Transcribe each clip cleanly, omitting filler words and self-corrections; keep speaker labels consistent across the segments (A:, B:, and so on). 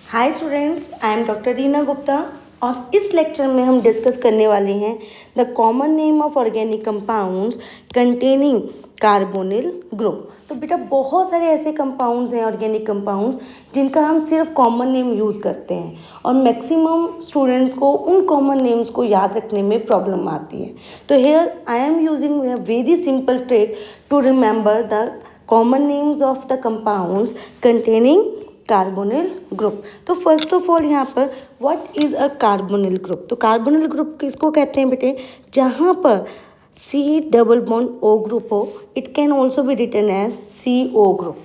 A: Hi students, I am doctor Reena Gupta और इस lecture में हम डिस्कस करने वाले हैं the common name of organic compounds containing carbonyl group. तो बेटा बहुत सारे ऐसे कंपाउंड्स हैं ऑर्गेनिक कंपाउंड्स जिनका हम सिर्फ कॉमन नेम यूज़ करते हैं और मैक्सिमम स्टूडेंट्स को उन कॉमन नेम्स को याद रखने में प्रॉब्लम आती है। तो here I am using a very simple trick to remember the common names of the compounds containing carbonyl group. तो फर्स्ट ऑफ ऑल यहाँ पर what is a carbonyl group. तो कार्बोनिल ग्रुप किसको कहते हैं बेटे, जहाँ पर C double bond O group हो। It can also be written as C O group.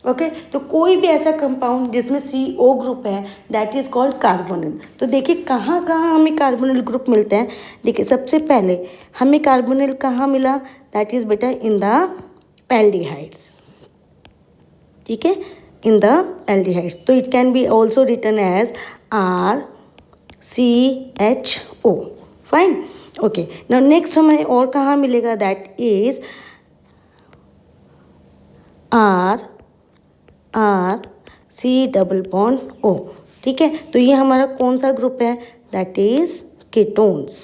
A: Okay, तो कोई भी ऐसा कंपाउंड जिसमें सी ओ ग्रुप है दैट इज़ कॉल्ड कार्बोनिल। तो देखिए कहाँ कहाँ हमें कार्बोनिल ग्रुप मिलते हैं। देखिए सबसे पहले हमें कार्बोनिल कहाँ मिला, दैट इज़ बेटा इन द एल्डिहाइड्स। ठीक है, in the aldehydes. So it can be also written as RCHO. Fine. Okay. Now next हमें और कहाँ मिलेगा, that is C double bond O. ठीक है, तो ये हमारा कौन सा ग्रुप है, that is ketones.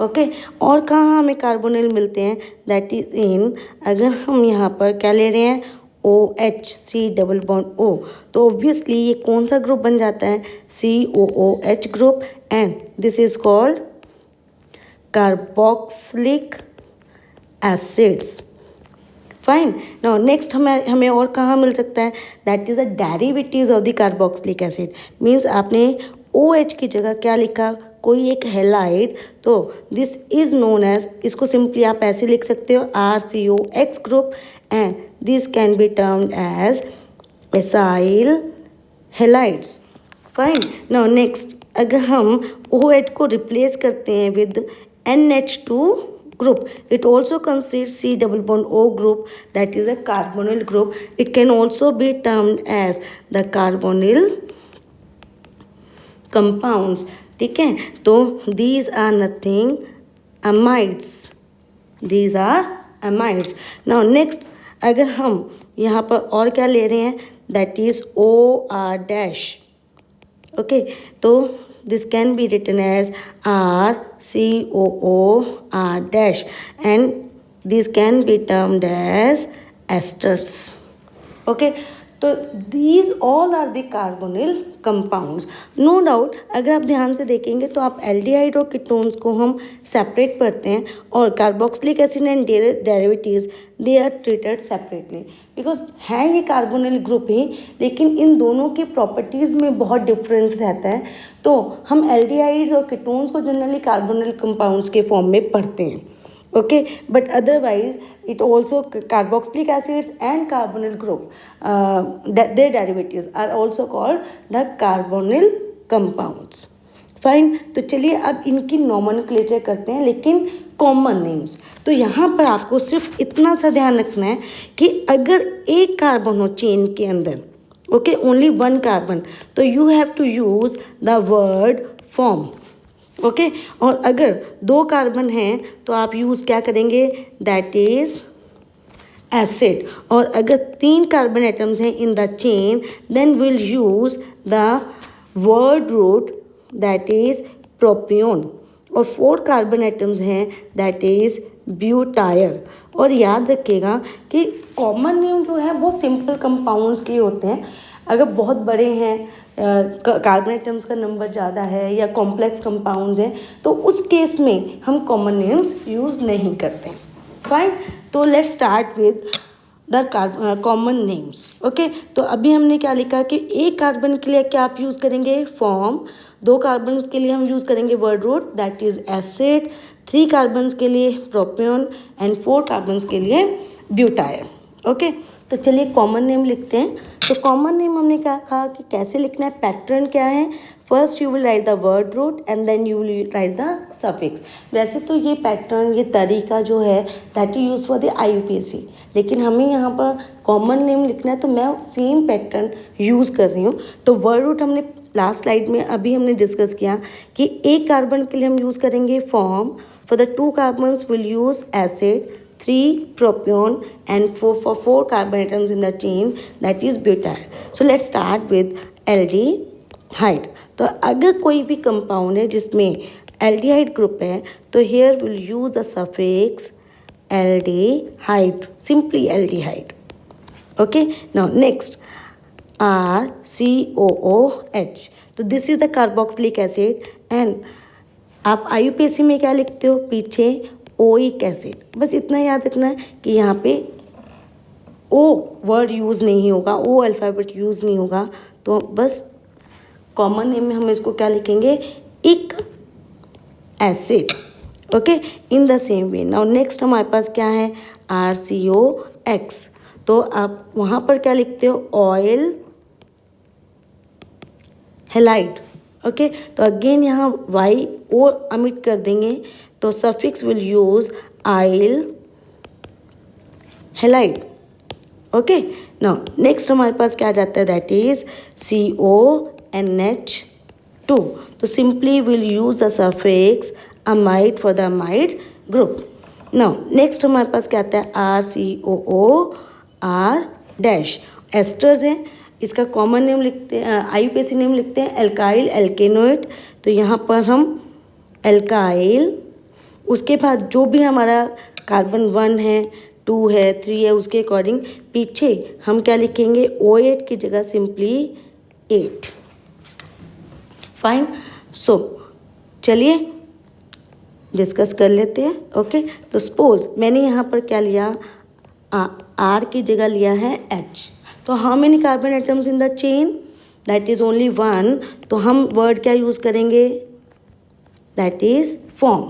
A: ओके और कहाँ हमें कार्बोनिल मिलते हैं, दैट इज इन, अगर हम यहाँ पर क्या ले रहे हैं, O H C double bond O, तो ऑब्वियसली ये कौन सा ग्रुप बन जाता है, COOH group, and this is called carboxylic acids. Fine. Now next हमें और कहाँ मिल सकता है, that is a derivatives of the carboxylic acid. Means आपने OH की जगह क्या लिखा, कोई एक हेलाइड, तो दिस इज नोन एज, इसको सिंपली आप ऐसे लिख सकते हो RCOX group, and this can be termed as acyl halides. Fine. Now next अगर हम OH को रिप्लेस करते हैं with NH2 group, it also consists C double bond O group, that is a carbonyl group. It can also be termed as the carbonyl compounds. ठीक है, तो these are nothing amides. These are amides. Now next अगर हम यहाँ पर और क्या ले रहे हैं, that is OR dash. Okay, तो this can be written as RCOOR dash, and this can be termed as esters. Okay, तो these all are the carbonyl compounds. No doubt अगर आप ध्यान से देखेंगे तो आप एल्डिहाइड और कीटोन्स को हम सेपरेट करते हैं, और carboxylic acid and derivatives they are treated separately, because है ये कार्बोनिल ग्रुप ही, लेकिन इन दोनों की प्रॉपर्टीज़ में बहुत डिफरेंस रहता है। तो हम एल्डिहाइड्स और कीटोन्स को जनरली कार्बोनिल कंपाउंड्स के फॉर्म में पढ़ते हैं। Okay, but otherwise it also carboxylic acids and carbonyl group, their derivatives are also called the carbonyl compounds. Fine. तो चलिए अब इनकी नॉमेनक्लेचर करते हैं, लेकिन कॉमन नेम्स। तो यहाँ पर आपको सिर्फ इतना सा ध्यान रखना है कि अगर एक कार्बन हो चेन के अंदर, ओके, ओनली वन कार्बन, तो you have to use the word form. Okay, और अगर दो कार्बन हैं तो आप यूज़ क्या करेंगे, दैट इज़ एसिड। और अगर तीन कार्बन एटम्स हैं in the chain, then will use the word root, that is propion. और फोर कार्बन एटम्स हैं, दैट इज़ ब्यूटायर। और याद रखिएगा कि कॉमन नेम जो है वो सिंपल कंपाउंड्स के होते हैं। अगर बहुत बड़े हैं, कार्बन एटम्स का नंबर ज़्यादा है या कॉम्प्लेक्स कंपाउंड्स हैं, तो उस केस में हम कॉमन नेम्स यूज़ नहीं करते। फाइन। तो let's start with the common names. Okay, तो अभी हमने क्या लिखा कि एक कार्बन के लिए क्या आप यूज़ करेंगे, फॉर्म। दो कार्बन के लिए हम यूज़ करेंगे word root, that is acid. Three carbon के लिए प्रोपियोन, एंड फोर कार्बन के लिए ब्यूटायर। ओके, तो चलिए कॉमन नेम लिखते हैं। तो कॉमन नेम हमने क्या कहा कि कैसे लिखना है, पैटर्न क्या है, first you will write the word root and then you will write the suffix. वैसे तो ये पैटर्न, ये तरीका जो है that you use for the IUPAC, लेकिन हमें यहाँ पर कॉमन नेम लिखना है तो मैं सेम पैटर्न यूज़ कर रही हूँ। तो वर्ड रूट हमने लास्ट स्लाइड में अभी हमने डिस्कस किया कि एक कार्बन के लिए हम यूज़ करेंगे form, for the two carbons will use acid, 3 propion, and for 4 carbon atoms in the chain, that is butyl. So let's start with Ld, hide. तो अगर कोई भी कंपाउंड है जिसमें एल्डिहाइड ग्रुप है तो here will use the suffix aldehyde, simply aldehyde. Okay, now next RCOOH। तो this is the carboxylic acid and आप IUPAC में क्या लिखते हो पीछे, ओइक एसिड। बस इतना याद रखना है कि यहाँ पे ओ वर्ड यूज़ नहीं होगा, ओ अल्फ़ाबेट यूज़ नहीं होगा। तो बस कॉमन नेम में हम इसको क्या लिखेंगे, इक acid. Okay, in the same way now next हमारे पास क्या है, RCOX। तो आप वहाँ पर क्या लिखते हो, ऑयल हेलाइड। ओके, तो अगेन यहाँ वाई ओ अमिट कर देंगे तो suffix will use oyl halide. Okay, now next हमारे पास क्या आ जाता है, दैट इज CONH2। तो simply will use the suffix amide for the amide group. Now next हमारे पास क्या आता है, RCOOR डैश। एस्टर्स हैं, इसका कॉमन नेम लिखते हैं, IUPAC नेम लिखते हैं एल्काइल एल्केनोइड। तो यहाँ पर हम एल्काइल, उसके बाद जो भी हमारा कार्बन 1 है, 2 है, 3 है, उसके अकॉर्डिंग पीछे हम क्या लिखेंगे, OH की जगह सिंपली 8। फाइन, सो चलिए डिस्कस कर लेते हैं। ओके, तो सपोज मैंने यहाँ पर क्या लिया, R की जगह लिया है H। तो how many carbon atoms in the chain, that is only 1। तो हम वर्ड क्या यूज़ करेंगे, दैट इज फॉर्म,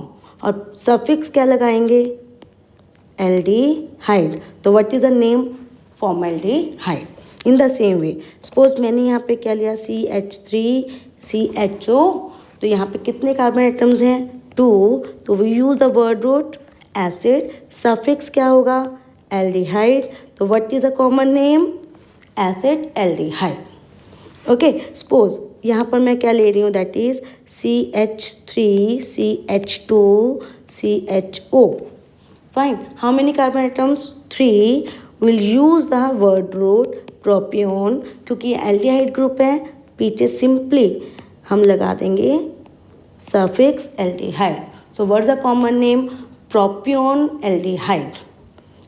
A: और सफिक्स क्या लगाएंगे, एल्डिहाइड। तो what is the name, formaldehyde. In the same way suppose मैंने यहाँ पे क्या लिया, CH3CHO। तो यहाँ पे कितने कार्बन एटम्स हैं, 2। तो we use the word root acid, suffix क्या होगा, एल्डिहाइड। तो what is the common name, acid aldehyde. Okay, suppose यहाँ पर मैं क्या ले रही हूँ, that is CH3CH2CHO। Fine, how many carbon atoms, 3। Will use the word root propion, क्योंकि एल्डिहाइड ग्रुप है, पीछे सिंपली हम लगा देंगे suffix aldehyde. So what is the common name, propion aldehyde.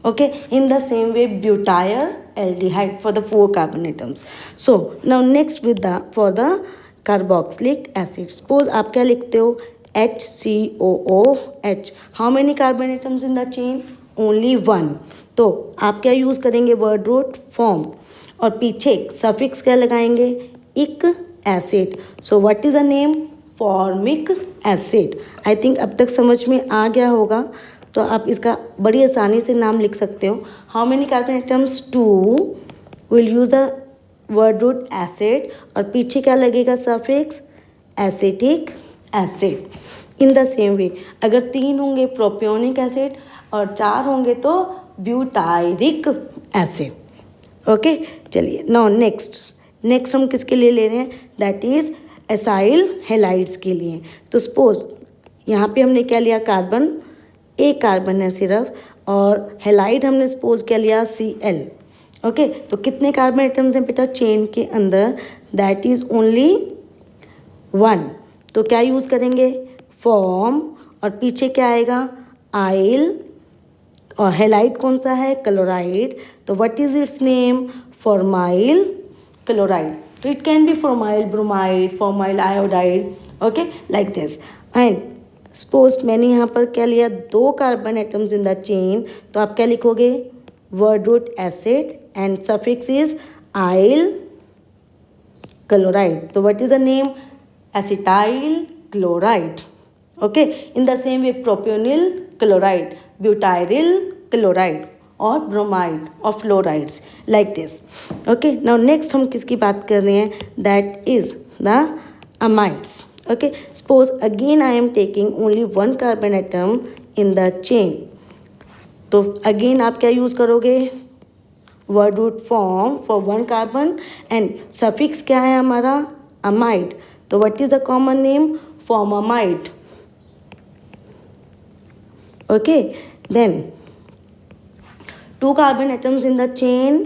A: Okay, in the same way butyl aldehyde for the 4 carbon atoms. So now next with the for the carboxylic acid, suppose आप क्या लिखते हो, HCOOH। how many carbon atoms in the chain, only 1। तो आप क्या use करेंगे, word root form, और पीछे सफिक्स क्या लगाएंगे, इक acid. So what is the name, formic acid. I think अब तक समझ में आ गया होगा, तो आप इसका बड़ी आसानी से नाम लिख सकते हो। How many carbon atoms, 2। Will use the word root acid, और पीछे क्या लगेगा, suffix acetic acid. In the same way अगर 3 होंगे प्रोपियोनिक एसिड, और 4 होंगे तो ब्यूटायरिक एसिड। ओके, चलिए नाउ नेक्स्ट हम किसके लिए ले रहे हैं, दैट इज एसाइल हेलाइड्स के लिए। तो सपोज यहाँ पे हमने क्या लिया, कार्बन, एक कार्बन है सिर्फ, और हेलाइड हमने सपोज क्या लिया, Cl। ओके, तो कितने कार्बन एटम्स हैं बेटा चेन के अंदर, दैट इज ओनली 1। तो क्या यूज़ करेंगे, फॉर्म, और पीछे क्या आएगा, आइल, और हेलाइड कौन सा है, क्लोराइड। तो what is its name, formyl chloride. तो it can be formyl bromide, formyl iodide. Okay, like this. And suppose मैंने यहाँ पर क्या लिया, 2 carbon atoms in the chain. तो आप क्या लिखोगे, word root acid and suffix is yl chloride. तो what is the name, acetyl chloride. Okay, in the same way propionyl chloride, butyryl chloride, और ब्रोमाइड और fluorides, like this. Okay, now next हम किसकी बात कर रहे हैं, that is the amides. Okay, suppose again I am taking only 1 carbon atom in the chain। तो again आप क्या यूज़ करोगे, word root form for 1 carbon, and suffix क्या है हमारा, अमाइड। तो what is the common name, formamide. Okay, then 2 carbon atoms in the chain,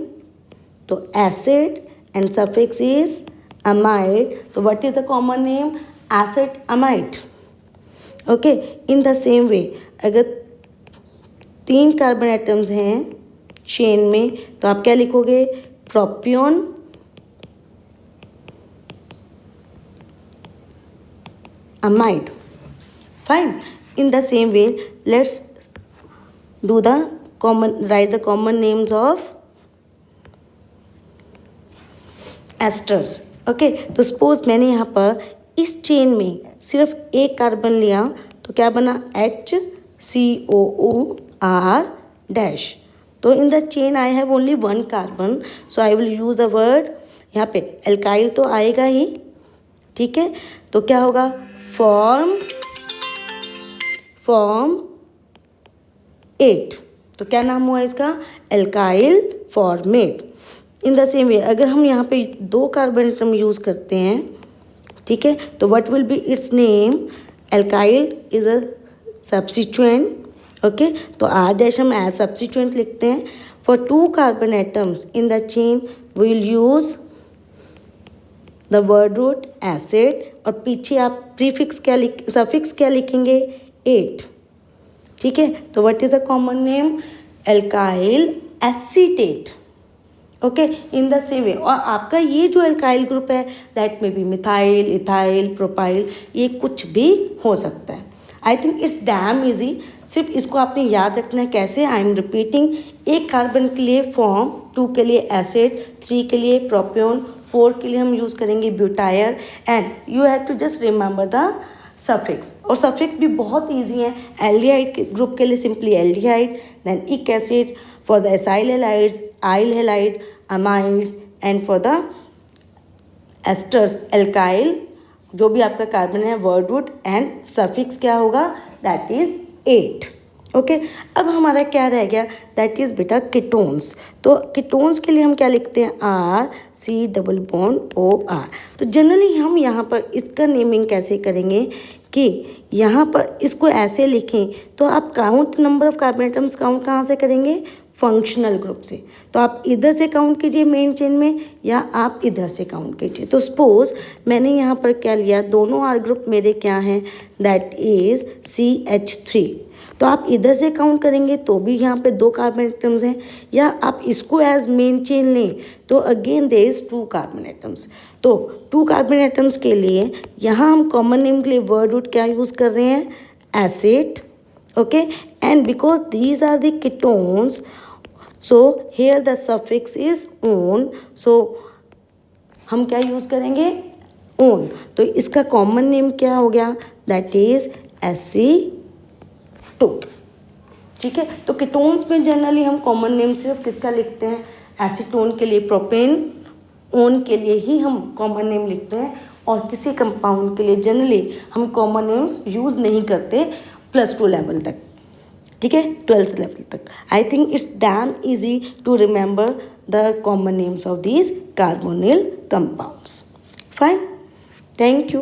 A: तो acid and suffix is amide. So what is the common name? acetamide. Okay, in the same way अगर 3 carbon atoms हैं chain में तो आप क्या लिखोगे? प्रोपियोन amide. Fine. In the same way, let's do the write the common names of asters. Okay, तो suppose मैंने यहाँ पर इस चेन में सिर्फ एक कार्बन लिया तो क्या बना? HCOOR dash. तो in the chain I have only 1 carbon, so I will use the word, यहाँ पे एल्काइल तो आएगा ही, ठीक है. तो क्या होगा? फॉर्म 8. तो क्या नाम हुआ इसका? Alkyl format. In the same way अगर हम यहाँ पे 2 कार्बन एटम यूज़ करते हैं, ठीक है, तो what will be its name? Alkyl is a substituent. Okay, तो आर डैश हम एज सब्स्टिट्यूएंट लिखते हैं. For 2 carbon atoms in the chain we will use the word root acid और पीछे आप प्रीफिक्स क्या सफिक्स क्या लिखेंगे? 8. ठीक है, तो what is the common name? Alkyl acetate. Okay, in the same वे. और आपका ये जो एल्काइल ग्रुप है दैट में बी मिथाइल, इथाइल, प्रोपाइल, ये कुछ भी हो सकता है. आई थिंक इट्स डैम इजी. सिर्फ इसको आपने याद रखना है. कैसे? I am repeating. 1 कार्बन के लिए फॉर्म, 2 के लिए एसिड, 3 के लिए प्रोपियोन, 4 के लिए हम यूज़ करेंगे butyr. And you have to just remember the suffix. और सफिक्स भी बहुत ईजी है. एल्डिहाइड ग्रुप के लिए simply aldehyde, then ic acid. For the acyl halides, allyl halide, amides, and for the esters, alkyl, जो भी आपका कार्बन है वर्ड रूट एंड सफिक्स क्या होगा? That is 8. ओके, अब हमारा क्या रह गया? दैट इज बेटा कीटोन्स. तो कीटोन्स के लिए हम क्या लिखते हैं? RC_OR. तो जनरली हम यहाँ पर इसका नेमिंग कैसे करेंगे कि यहाँ पर इसको ऐसे लिखें तो आप count number of carbon atoms count कहाँ से करेंगे? फंक्शनल ग्रुप से. तो आप इधर से काउंट कीजिए मेन चेन में या आप इधर से काउंट कीजिए. तो सपोज मैंने यहाँ पर क्या लिया? दोनों आर ग्रुप मेरे क्या हैं? That is CH3. तो आप इधर से काउंट करेंगे तो भी यहाँ पे 2 कार्बन एटम्स हैं, या आप इसको एज मेन चेन लें तो again there is 2 carbon atoms. तो 2 कार्बन एटम्स के लिए यहाँ हम कॉमन नेम के लिए वर्ड रूट क्या यूज़ कर रहे हैं? Acid. Okay, and because these are the ketones, so here the suffix is on, so हम क्या यूज़ करेंगे? on. तो इसका कॉमन नेम क्या हो गया? That is acetone. ठीक है, तो कीटोन्स में जनरली हम कॉमन नेम सिर्फ किसका लिखते हैं? एसीटोन के लिए प्रोपेन, ओन के लिए ही हम कॉमन नेम लिखते हैं. और किसी कंपाउंड के लिए जनरली हम कॉमन नेम्स यूज़ नहीं करते +2 लेवल तक. ठीक है, 12th लेवल तक. I think it's damn easy to remember the common names of these carbonyl compounds. Fine, thank you.